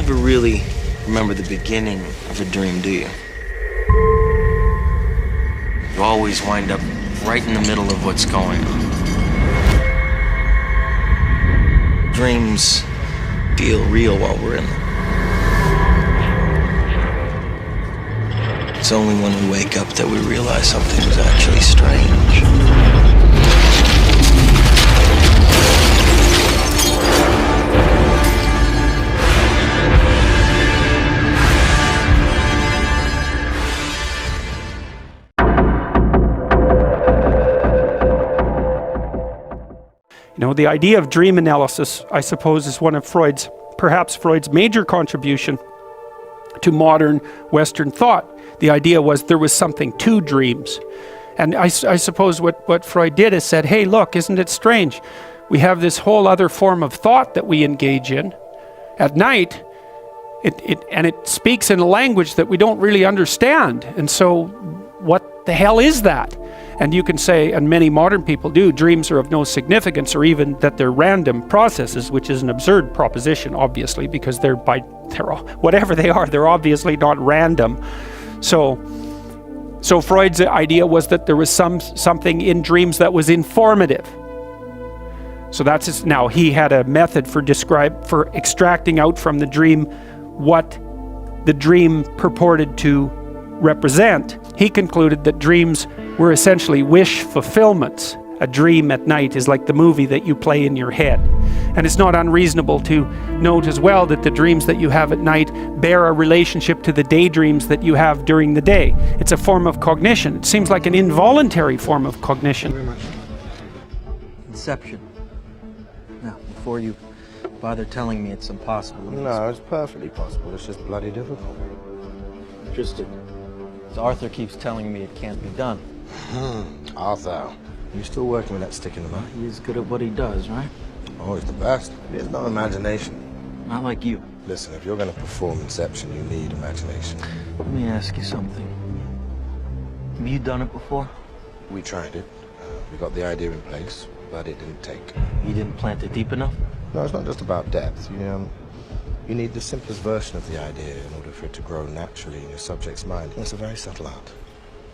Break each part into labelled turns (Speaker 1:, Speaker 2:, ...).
Speaker 1: never really remember the beginning of a dream, do you? You always wind up right in the middle of what's going on. Dreams feel real while we're in them. It's only when we wake up that we realize something was actually strange.
Speaker 2: You know, the idea of dream analysis, I suppose, is one of perhaps Freud's major contribution to modern Western thought. The idea was there was something to dreams. And I suppose what Freud did is said, hey, look, isn't it strange? We have this whole other form of thought that we engage in at night, and it speaks in a language that we don't really understand. And so what the hell is that? And you can say, and many modern people do, dreams are of no significance, or even that they're random processes, which is an absurd proposition, obviously, because they're whatever they are, they're obviously not random. So Freud's idea was that there was something in dreams that was informative. So now he had a method for extracting out from the dream what the dream purported to represent. He concluded that dreams were essentially wish fulfillments. A dream at night is like the movie that you play in your head. And it's not unreasonable to note as well that the dreams that you have at night bear a relationship to the daydreams that you have during the day. It's a form of cognition. It seems like an involuntary form of cognition.
Speaker 3: Thank you very much. Inception. Now, before you bother telling me it's impossible.
Speaker 4: No, it's perfectly possible. It's just bloody difficult.
Speaker 3: Interesting. Arthur keeps telling me it can't be done.
Speaker 4: Arthur. You still working with that stick in the mud?
Speaker 3: He's good at what he does, right?
Speaker 4: Oh, he's the best. He has no imagination.
Speaker 3: Not like you.
Speaker 4: Listen, if you're going to perform Inception, you need imagination.
Speaker 3: Let me ask you something. Have you done it before?
Speaker 4: We tried it. We got the idea in place, but it didn't take.
Speaker 3: You didn't plant it deep enough?
Speaker 4: No, it's not just about depth. You need the simplest version of the idea in order for it to grow naturally in your subject's mind. It's a very subtle art.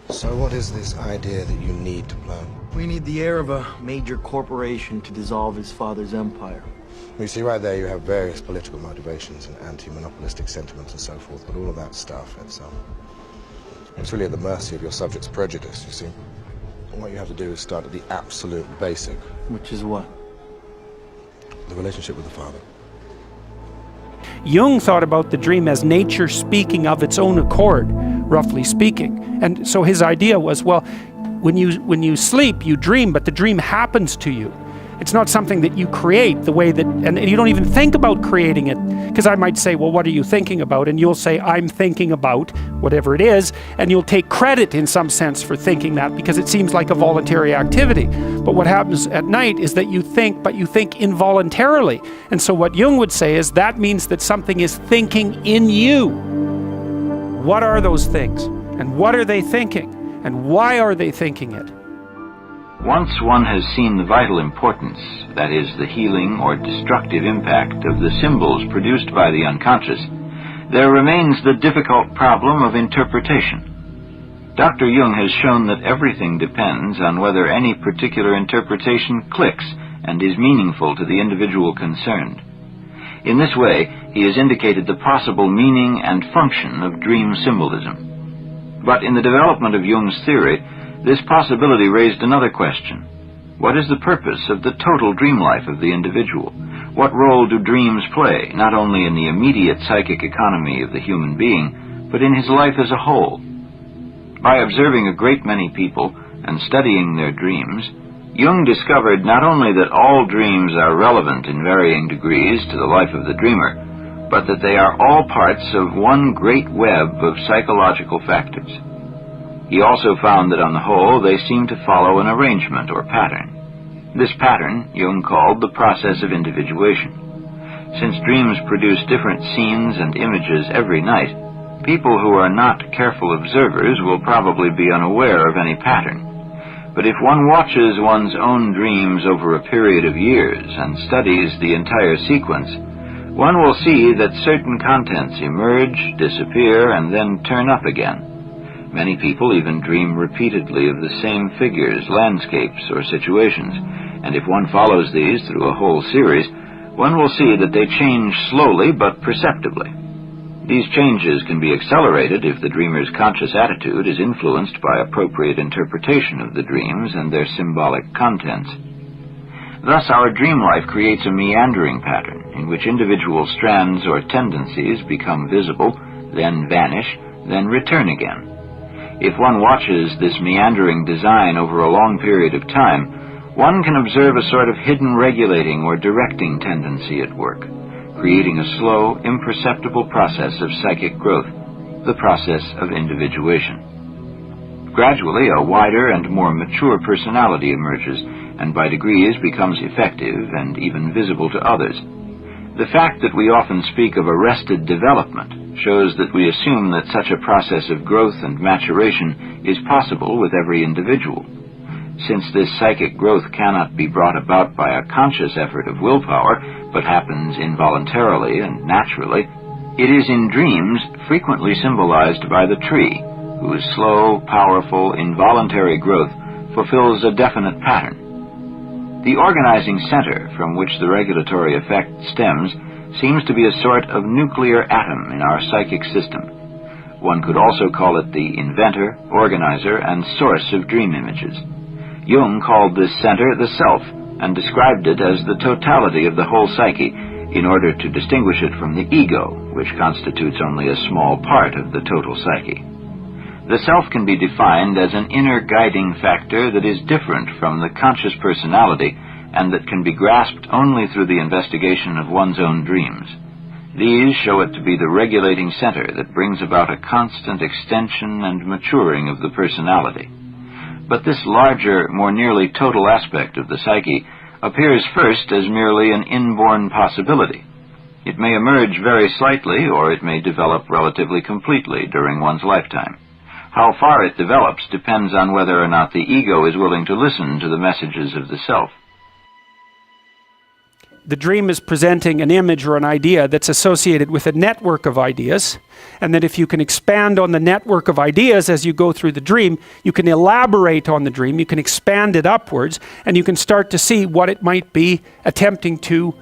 Speaker 4: So what is this idea that you need to plant?
Speaker 3: We need the heir of a major corporation to dissolve his father's empire.
Speaker 4: You see, right there you have various political motivations and anti-monopolistic sentiments and so forth, but all of that stuff, it's really at the mercy of your subject's prejudice, you see. And what you have to do is start at the absolute basic.
Speaker 3: Which is what?
Speaker 4: The relationship with the father.
Speaker 2: Jung thought about the dream as nature speaking of its own accord, roughly speaking. And so his idea was, well, when you sleep, you dream, but the dream happens to you. It's not something that you create the way that, and you don't even think about creating it. Because I might say, well, what are you thinking about? And you'll say, I'm thinking about whatever it is, and you'll take credit in some sense for thinking that because it seems like a voluntary activity. But what happens at night is that you think, but you think involuntarily. And so what Jung would say is that means that something is thinking in you. What are those things? And what are they thinking? And why are they thinking it?
Speaker 5: Once one has seen the vital importance, that is, the healing or destructive impact of the symbols produced by the unconscious, there remains the difficult problem of interpretation. Dr. Jung has shown that everything depends on whether any particular interpretation clicks and is meaningful to the individual concerned. In this way, he has indicated the possible meaning and function of dream symbolism. But in the development of Jung's theory, this possibility raised another question. What is the purpose of the total dream life of the individual? What role do dreams play, not only in the immediate psychic economy of the human being, but in his life as a whole? By observing a great many people and studying their dreams, Jung discovered not only that all dreams are relevant in varying degrees to the life of the dreamer, but that they are all parts of one great web of psychological factors. He also found that on the whole they seem to follow an arrangement or pattern. This pattern Jung called the process of individuation. Since dreams produce different scenes and images every night, people who are not careful observers will probably be unaware of any pattern. But if one watches one's own dreams over a period of years and studies the entire sequence, one will see that certain contents emerge, disappear, and then turn up again. Many people even dream repeatedly of the same figures, landscapes, or situations, and if one follows these through a whole series, one will see that they change slowly but perceptibly. These changes can be accelerated if the dreamer's conscious attitude is influenced by appropriate interpretation of the dreams and their symbolic contents. Thus, our dream life creates a meandering pattern in which individual strands or tendencies become visible, then vanish, then return again. If one watches this meandering design over a long period of time, one can observe a sort of hidden regulating or directing tendency at work, creating a slow, imperceptible process of psychic growth, the process of individuation. Gradually, a wider and more mature personality emerges, and by degrees becomes effective and even visible to others. The fact that we often speak of arrested development shows that we assume that such a process of growth and maturation is possible with every individual. Since this psychic growth cannot be brought about by a conscious effort of willpower, but happens involuntarily and naturally, it is in dreams frequently symbolized by the tree, whose slow, powerful, involuntary growth fulfills a definite pattern. The organizing center from which the regulatory effect stems seems to be a sort of nuclear atom in our psychic system. One could also call it the inventor, organizer, and source of dream images. Jung called this center the self, and described it as the totality of the whole psyche, in order to distinguish it from the ego, which constitutes only a small part of the total psyche. The self can be defined as an inner guiding factor that is different from the conscious personality, and that can be grasped only through the investigation of one's own dreams. These show it to be the regulating center that brings about a constant extension and maturing of the personality. But this larger, more nearly total aspect of the psyche appears first as merely an inborn possibility. It may emerge very slightly, or it may develop relatively completely during one's lifetime. How far it develops depends on whether or not the ego is willing to listen to the messages of the self.
Speaker 2: The dream is presenting an image or an idea that's associated with a network of ideas, and that if you can expand on the network of ideas as you go through the dream, you can elaborate on the dream, you can expand it upwards, and you can start to see what it might be attempting to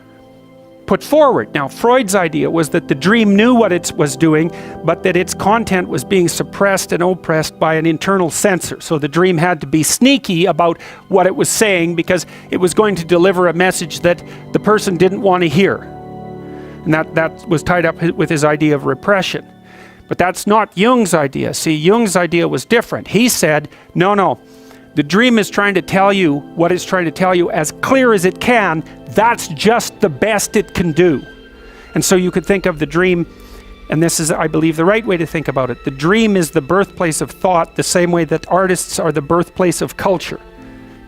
Speaker 2: put forward. Now, Freud's idea was that the dream knew what it was doing, but that its content was being suppressed and oppressed by an internal censor. So the dream had to be sneaky about what it was saying, because it was going to deliver a message that the person didn't want to hear. And that was tied up with his idea of repression. But that's not Jung's idea. See, Jung's idea was different. He said, no, the dream is trying to tell you what it's trying to tell you as clear as it can. That's just the best it can do. And so you could think of the dream, and this is, I believe, the right way to think about it. The dream is the birthplace of thought, the same way that artists are the birthplace of culture.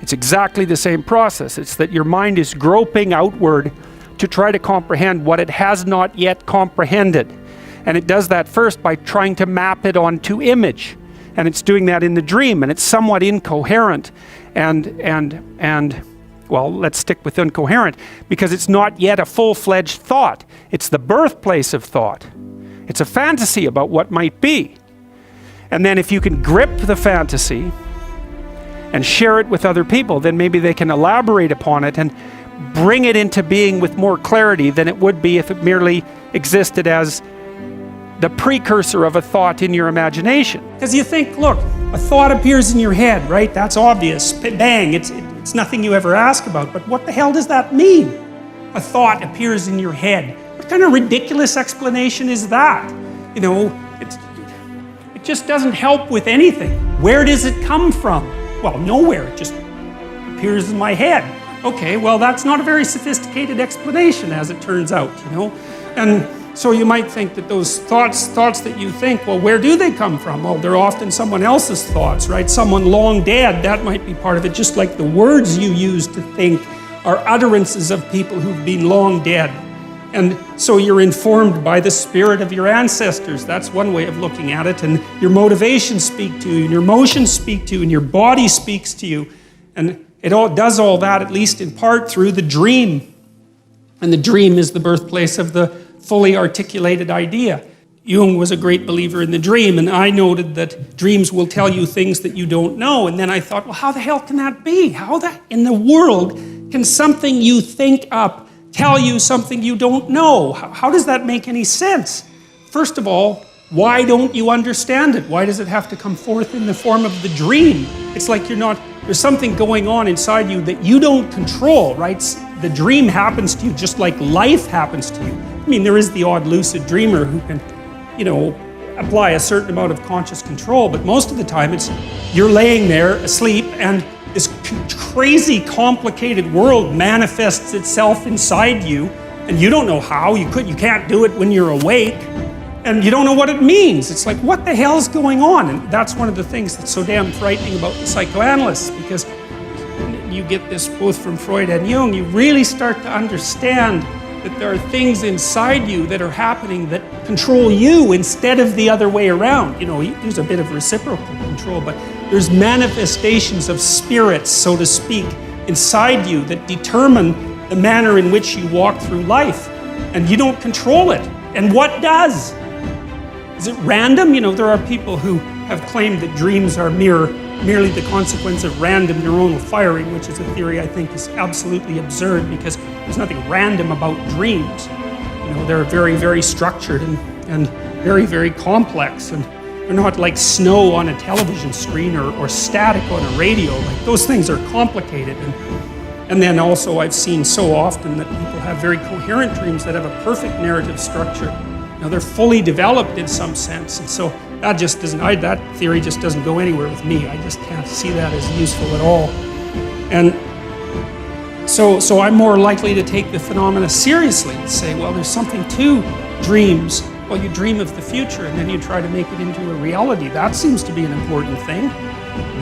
Speaker 2: It's exactly the same process. It's that your mind is groping outward to try to comprehend what it has not yet comprehended. And it does that first by trying to map it onto image. And it's doing that in the dream, and it's somewhat incoherent. And well, let's stick with incoherent, because it's not yet a full-fledged thought. It's the birthplace of thought. It's a fantasy about what might be. And then if you can grip the fantasy and share it with other people, then maybe they can elaborate upon it and bring it into being with more clarity than it would be if it merely existed as the precursor of a thought in your imagination. Because you think, look, a thought appears in your head, right? That's obvious. Bang, it's nothing you ever ask about. But what the hell does that mean? A thought appears in your head. What kind of ridiculous explanation is that? You know, it just doesn't help with anything. Where does it come from? Well, nowhere. It just appears in my head. Okay, well, that's not a very sophisticated explanation, as it turns out, you know? And so you might think that those thoughts that you think, well, where do they come from? Well, they're often someone else's thoughts, right? Someone long dead, that might be part of it. Just like the words you use to think are utterances of people who've been long dead. And so you're informed by the spirit of your ancestors. That's one way of looking at it. And your motivations speak to you, and your emotions speak to you, and your body speaks to you. And it all does all that, at least in part, through the dream. And the dream is the birthplace of the fully articulated idea. Jung was a great believer in the dream, and I noted that dreams will tell you things that you don't know. And then I thought, well, how the hell can that be? How in the world can something you think up tell you something you don't know? How does that make any sense? First of all, why don't you understand it? Why does it have to come forth in the form of the dream? It's like there's something going on inside you that you don't control, right? The dream happens to you just like life happens to you. I mean, there is the odd lucid dreamer who can, apply a certain amount of conscious control, but most of the time you're laying there asleep and this crazy complicated world manifests itself inside you, and you don't know how. You can't do it when you're awake, and you don't know what it means. It's like, what the hell's going on? And that's one of the things that's so damn frightening about the psychoanalysts, because you get this both from Freud and Jung. You really start to understand that there are things inside you that are happening that control you instead of the other way around. There's a bit of reciprocal control, but there's manifestations of spirits, so to speak, inside you that determine the manner in which you walk through life, and you don't control it. And what does? Is it random? There are people who have claimed that dreams are merely the consequence of random neuronal firing, which is a theory I think is absolutely absurd, because there's nothing random about dreams. They're very, very structured and very, very complex, and they're not like snow on a television screen or static on a radio. Like, those things are complicated. And then also I've seen so often that people have very coherent dreams that have a perfect narrative structure. They're fully developed in some sense, and so that theory just doesn't go anywhere with me. I just can't see that as useful at all. And so I'm more likely to take the phenomena seriously and say, well, there's something to dreams. Well, you dream of the future and then you try to make it into a reality. That seems to be an important thing.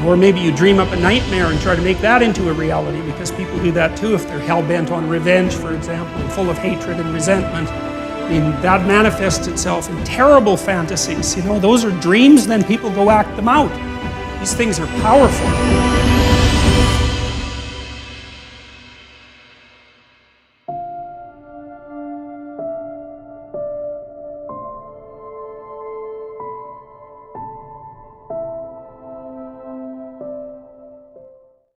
Speaker 2: Or maybe you dream up a nightmare and try to make that into a reality, because people do that too if they're hell-bent on revenge, for example, and full of hatred and resentment. I mean, that manifests itself in terrible fantasies. Those are dreams, then people go act them out. These things are powerful.